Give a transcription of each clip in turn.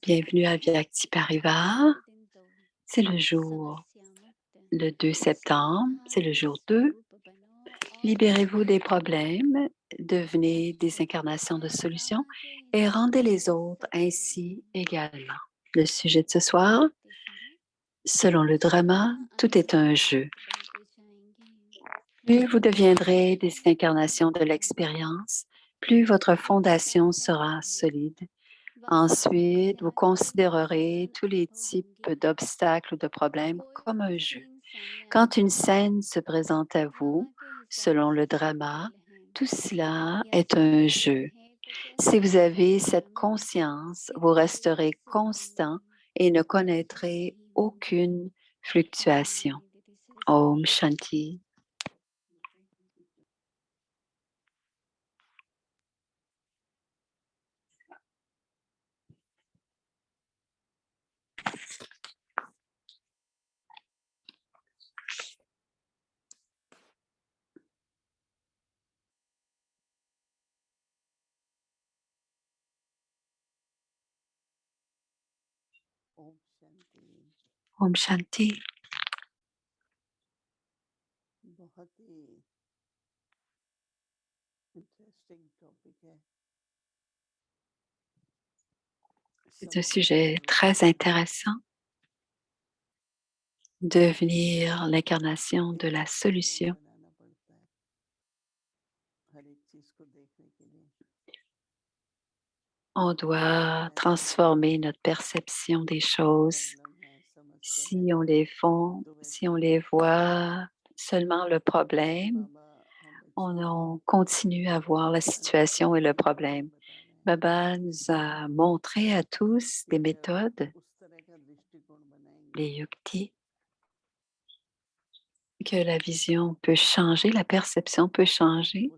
Bienvenue à Vyakti Parivar. C'est le jour, le 2 septembre, c'est le jour 2. Libérez-vous des problèmes, devenez des incarnations de solutions et rendez les autres ainsi également. Le sujet de ce soir, selon le drama, tout est un jeu. Plus vous deviendrez des incarnations de l'expérience, plus votre fondation sera solide. Ensuite, vous considérerez tous les types d'obstacles ou de problèmes comme un jeu. Quand une scène se présente à vous, selon le drama, tout cela est un jeu. Si vous avez cette conscience, vous resterez constant et ne connaîtrez aucune fluctuation. Om Shanti. Om Shanti. Om Shanti. बहुत ही interesting topic है। C'est un sujet très intéressant. Devenir l'incarnation de la solution. बनाना पड़ता है हर एक चीज को देखने के लिए। On doit transformer notre perception des choses. Si on les voit seulement le problème, on continue à voir la situation et le problème. Baba nous a montré à tous des méthodes, les yuktis, que la vision peut changer, la perception peut changer.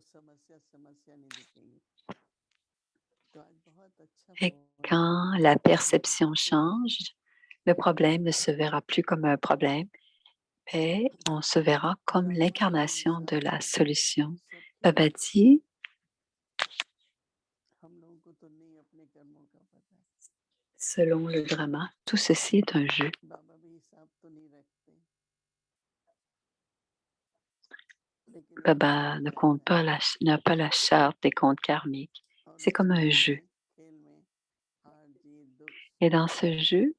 Et quand la perception change, le problème ne se verra plus comme un problème, mais on se verra comme l'incarnation de la solution. Baba dit, selon le drama, tout ceci est un jeu. Baba ne compte pas n'a pas la charte des comptes karmiques. C'est comme un jeu. Et dans ce jeu,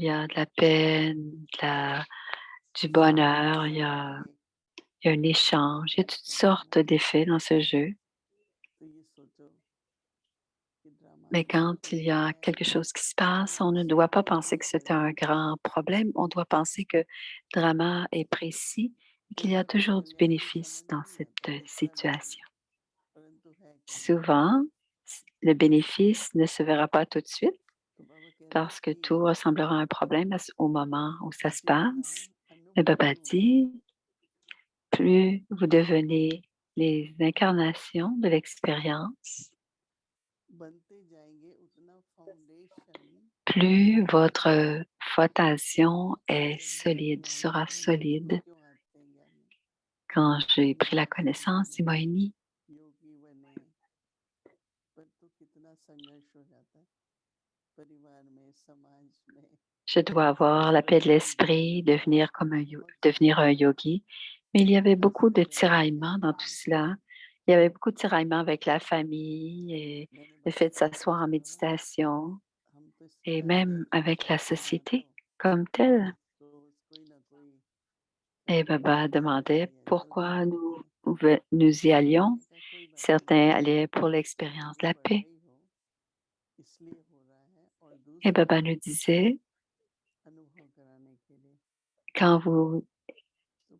il y a de la peine, du bonheur, il y a un échange, il y a toutes sortes d'effets dans ce jeu. Mais quand il y a quelque chose qui se passe, on ne doit pas penser que c'est un grand problème. On doit penser que le drama est précis et qu'il y a toujours du bénéfice dans cette situation. Souvent, le bénéfice ne se verra pas tout de suite parce que tout ressemblera à un problème au moment où ça se passe. Le Baba dit, plus vous devenez les incarnations de l'expérience, plus votre fondation est solide, sera solide. Quand j'ai pris la connaissance du Mohini, je dois avoir la paix de l'esprit, devenir un yogi. Mais il y avait beaucoup de tiraillements dans tout cela. Il y avait beaucoup de tiraillements avec la famille et le fait de s'asseoir en méditation et même avec la société comme telle. Et Baba demandait pourquoi nous y allions. Certains allaient pour l'expérience de la paix. Et Baba nous disait, quand vous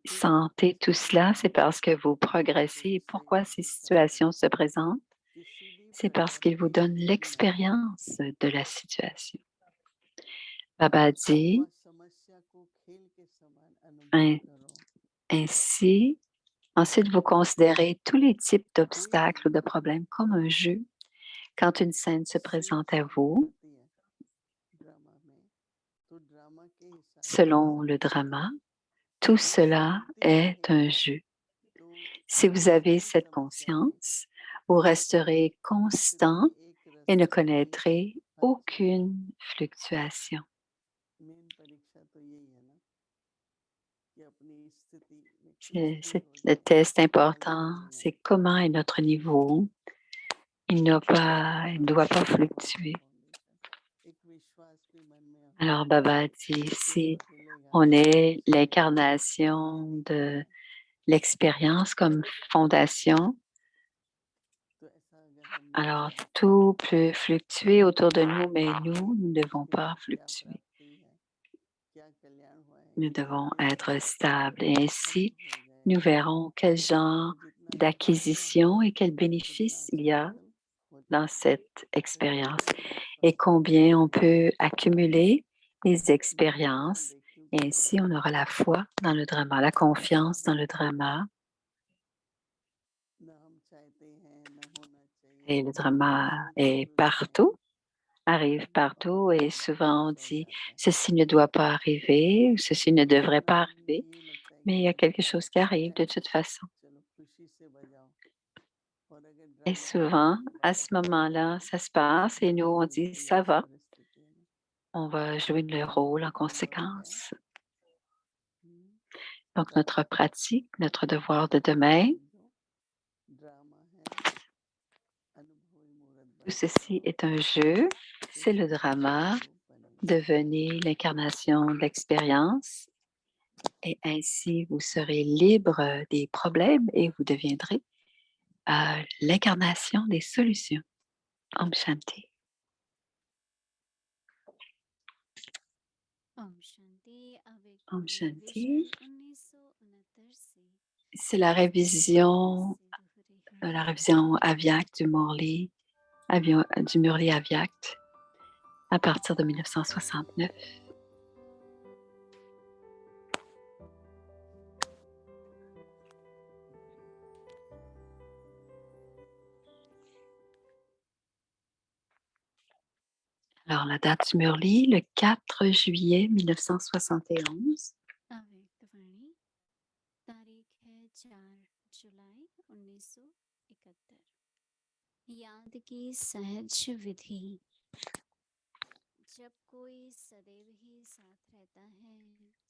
sentez tout cela, c'est parce que vous progressez. Et pourquoi ces situations se présentent? C'est parce qu'il vous donne l'expérience de la situation. Baba dit, ainsi, ensuite vous considérez tous les types d'obstacles ou de problèmes comme un jeu. Quand une scène se présente à vous, selon le drama, tout cela est un jeu. Si vous avez cette conscience, vous resterez constant et ne अच्छी connaîtrez अच्छी aucune fluctuation. Main परीक्षा तो यही है ना कि अपनी स्थिति में कोई स्थिर हो Le जाए test और important, कुछ नहीं। c'est comment est notre niveau. Il ne doit pas fluctuer. एक विश्वास भी मन में हो Alors, Baba dit, ये si बदलेगा on नहीं est ये l'incarnation de दिखेगा l'expérience comme fondation, तो ऐसा अगर हम alors चाहते हैं tout peut fluctuer autour de nous, mais nous ne devons pas क्या fluctuer. प्राप्ति है क्या कल्याण हुआ है Nous ये सब devons कुछ être stables et ainsi, अनुभव हो nous जाएगा verrons quel genre तो जितना चाहते हैं d'acquisition et quel उतना bénéfice il y a सरल हो dans जाता है cette expérience ये et विश्वास होना combien on चाहिए peut accumuler les मैं ड्रामा expériences. देखती हूँ Et कभी ainsi, on कभी aura la foi dans le drama, la confiance dans le drama. ना हम चाहते हैं ना होना चाहिए Et le drama सोचते est कुछ हैं partout, arrive और partout et सब souvent on कुछ हो dit जाता है ceci ne doit pas arriver ou ceci ne devrait वरना pas मन में arriver, यही लगता है mais कि il y a quelque अच्छा chose qui arrive है de toute façon. चलो खुशी से बजाओ और अगर Et ड्रामा है souvent, तो à बस ce अच्छा है moment-là, ça se passe et nous, on dit बिल्कुल ça ऐसी va, परिस्थितियों में on va jouer le तो rôle en अनुभव है conséquence. हम्म, Donc, सब notre pratique, notre devoir de demain, समझो ड्रामा है अनुभवी मूर्त tout बन ceci जाओ est un jeu, c'est le Krishna drama. स्वरूप बन जाओ Devenez l'incarnation de l'expérience et ainsi vous serez libre des problèmes et vous deviendrez l'incarnation des solutions. Om Shanti. Om शांति अव्यक्त Om रिविजन Shanti. 1969 से C'est la वापस révision, से दोहराई la révision Avyakt du Murli, du Murli Avyakt à partir de 1969. Alors, la date du Murli, le 4 juillet 1971. अव्यक्त वाणी तारीख है 4 जुलाई 1971 याद की सहज विधि जब कोई सदैव ही साथ रहता है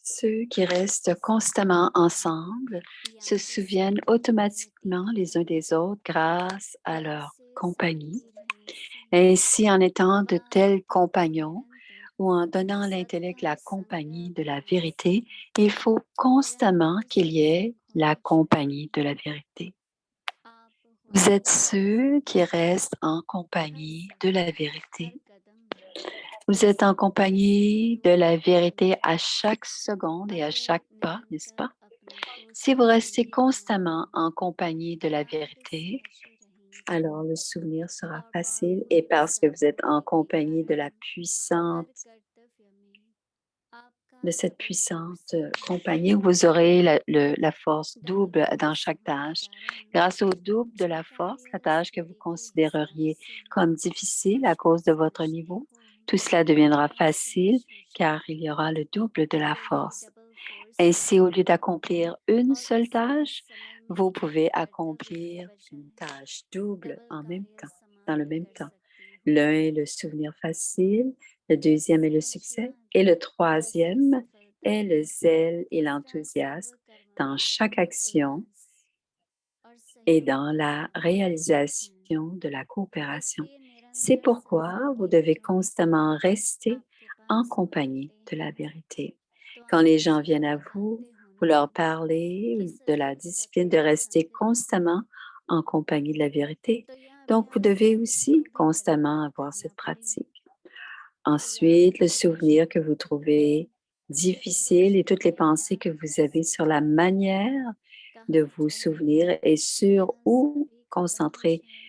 Ceux qui restent constamment ensemble se याद से souviennent जुड़े रहते automatiquement les uns हैं des autres grâce à याद leur से compagnie. संबंधी रहे से Ainsi, en étant de tels बात compagnons निरंतर ou en donnant à l'intellect सत्य la संग compagnie de la भाव से vérité, il faut constamment निरंतर qu'il y ait सत्संग la होना compagnie de चाहिए la vérité. आप Vous êtes होते हैं ceux qui restent en हर compagnie de समय la हर vérité. कदम Vous êtes en से compagnie de la जुड़े vérité हैं à chaque seconde et à अगर chaque pas, n'est-ce निरंतर pas? अपनों को Si vous restez संजीवित constamment बनाएं en compagnie de la याद vérité, सहज रहेंगी alors le souvenir sera और facile बाप et parce que vous êtes en समझने के compagnie de कारण la puissante, हर कर्तव्य में आपका de cette double force puissante रहेगा compagnie, vous aurez la force double double dans force chaque होने tâche. कारण Grâce au double de जो la force, la कार्य tâche que vous स्थिति के हिसाब considéreriez से comme difficile à cause de विश्वास votre दृष्टि niveau, हो tout cela deviendra वह facile सहज हो car il y जाएगा aura le double de la यही force. Double force Ainsi, au lieu रहेगा d'accomplir une और seule उसी tâche, समय vous में pouvez कर्तव्य के accomplir une बजाय tâche double double en même कार्य temps, dans le समाप्त même कर temps. सकती L'un हूँ est le souvenir facile, le deuxième est le सहज succès याद et le ऐसी troisième सफलता est le zèle et इसका सर्व l'enthousiasme dans कर्मों chaque में action उल्लास और et सहयोग dans का la भाव रहता है réalisation de la coopération. इसलिए C'est निरंतर pourquoi सत्संग vous के devez कारण constamment rester आपके en पास वो compagnie आते de la हैं vérité. तो Quand आप les gens उसका viennent à vous, निकालते vous होंगे leur parlez कि de la सदैव discipline de सत्य rester संग रहो constamment en compagnie de la vérité. तो यह Donc, vous अभ्यास devez अपने aussi को भी constamment निरंतर avoir करना cette पड़े pratique. तो याद Ensuite, le की souvenir दिशा que vous trouvez difficile et toutes les हमें pensées que याद vous avez कैसे sur la करें manière de कहाँ vous जाएं souvenir et sur यह où सभी खत्म हो concentrer जाएगा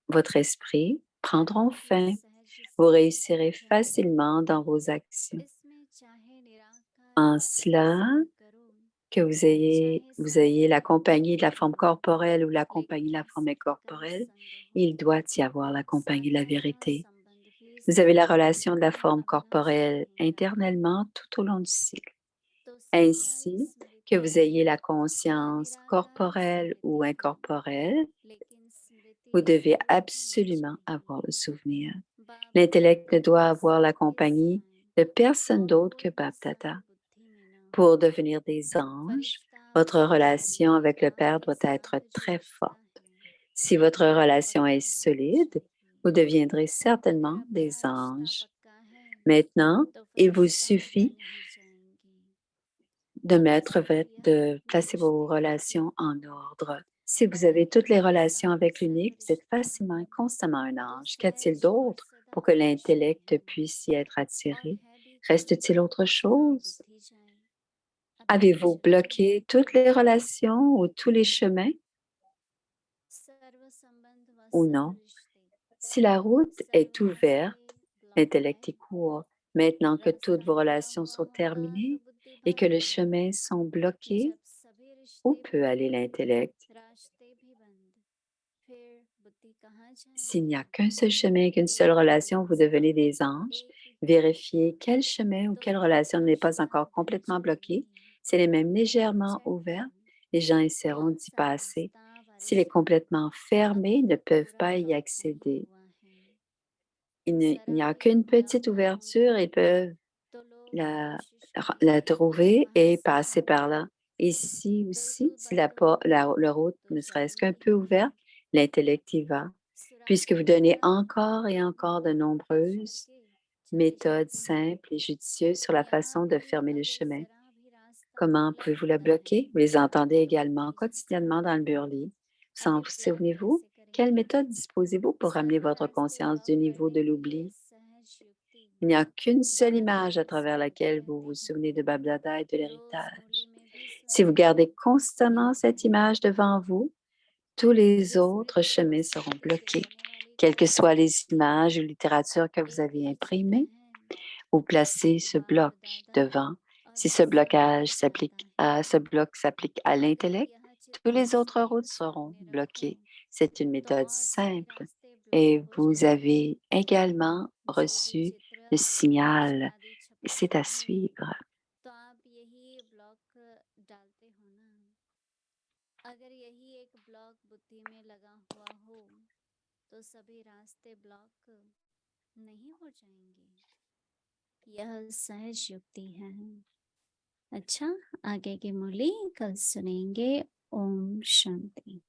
votre esprit prendront आप ही fin. सहज Vous स्थिति réussirez हो जाएं facilement dans vos actions. इसमें चाहे निराकार En रूप से cela, स्वीकारो que चाहे vous ayez la साकार रूप compagnie de la में forme हो corporelle ou la compagnie de la लेकिन forme सत्य का incorporelle, संग हो il doit y avoir la compagnie de la साधना का vérité. संबंध भी Vous avez la सदैव relation de la अपना forme अपना सा corporelle रहेगा internellement tout au long du cycle. तो साकारी Ainsi que स्मृति vous ayez la या conscience निराकार corporelle ou स्मृति हो incorporelle, लेकिन स्मृति Vous devez absolument avoir le souvenir. L'intellect ne doit avoir la compagnie de personne d'autre que Bap Dada. Pour devenir des anges, votre relation avec le Père doit être très forte. Si votre relation est solide, vous deviendrez certainement des anges. Maintenant, il vous suffit de placer vos relations en ordre. Si vous avez toutes les relations avec l'unique, vous êtes facilement et constamment un ange. Qu'y a-t-il d'autre pour que l'intellect puisse y être attiré? Reste-t-il autre chose? Avez-vous bloqué toutes les relations ou tous les chemins ou non? Si la route est ouverte, l'intellect y court. Maintenant que toutes vos relations sont terminées et que les chemins sont bloqués, où peut aller l'intellect? S'il n'y a qu'un seul chemin et qu'une seule relation, vous devenez des anges. Vérifiez quel chemin ou quelle relation n'est pas encore complètement bloquée. Si elle est même légèrement ouverte, les gens essaieront d'y passer. S'il est complètement fermé, ils ne peuvent pas y accéder. Il n'y a qu'une petite ouverture, ils peuvent la trouver et passer par là. Ici aussi, si la route ne serait-ce qu'un peu ouverte, l'intellect y va. Puisque vous donnez encore et encore de nombreuses méthodes simples et judicieuses sur la façon de fermer le chemin. Comment pouvez-vous la bloquer? Vous les entendez également quotidiennement dans le burli. Vous souvenez-vous? Quelle méthode disposez-vous pour ramener votre conscience du niveau de l'oubli? Il n'y a qu'une seule image à travers laquelle vous vous souvenez de Babdada et de l'héritage. Si vous gardez constamment cette image devant vous, tous les autres chemins seront bloqués. Quelles que soient les images ou littératures que vous avez imprimées, vous placez ce bloc devant. Si ce bloc s'applique à l'intellect, toutes les autres routes seront bloquées. C'est une méthode simple et vous avez également reçu le signal. C'est à suivre. यह सहज युक्ति है। अच्छा, आगे की मुरली कल सुनेंगे। ओम शांति।